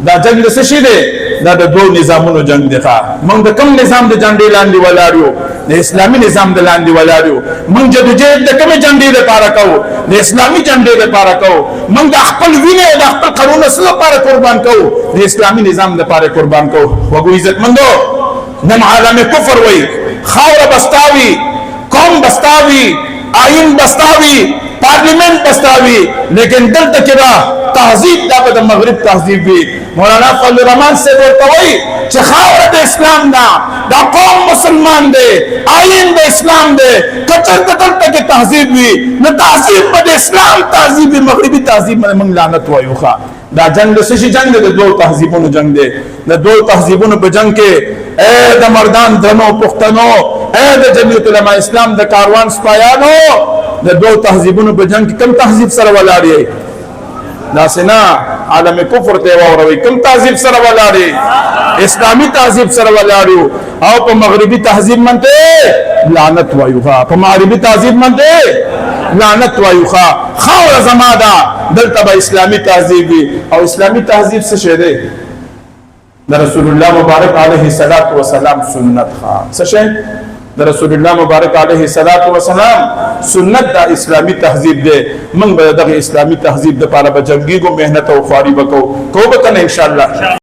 دا جنگ څه شي دی دا د دوه نظامونو جنگ دی موږ د کوم نظام د جنډې لاندې ولاړ یو د اسلامي نظام د لاندې ولاړ یو موږ جدوجہد د کومې جنډې لپاره کوو د اسلامي جنډې لپاره کوو موږ د خپل وینې د خپل قانون اصل لپاره قربان کوو د اسلامي نظام لپاره قربان کوو وګو عزتمندو نن عالم کفر وای خاور بستاوي قوم بستاوي آئین بستاوي پارلیمنٹ بستاوي لیکن دلته کې دا تهذیب دا د مغرب تهذیب وي مولانا فضل الرحمن سے ورته وای چې خاور د اسلام دا قوم مسلمان دی آئین د اسلام دی کچر دلته کې تهذیب وي نو تهذیب په اسلام تهذیب مغربي تهذیب باندې موږ لعنت وایو ښا دا جنگ د څه جنگ د دوه تهذیبونو جنگ دی د دوه تهذیبونو په جنگ کې اے د مردان درنو پښتنو اے د جمعیت علماء اسلام د کاروان سپایانو د دوه تهذیبونو په جنگ کې کم تهذیب سره ولاړ یې دا سنا عالم کفر ته وروي کم تهذیب سره ولاړ یې اسلامي تهذیب سره ولاړ یو او په مغربي تهذیب منته لعنت وایو په مغربي تهذیب منته لعنت وایو خاور زماده دلته به اسلامي تهذیب او اسلامي تهذیب څه شه دی د رسول الله مبارک علیه الصلاۃ والسلام سنت څه شه د رسول الله مبارک علیه الصلاۃ والسلام سنت دا اسلامی تهذیب دی موږ به دغه اسلامی تهذیب د لپاره به جنگیږو مهنت او خواري وکړو کوو به کنه ان شاء الله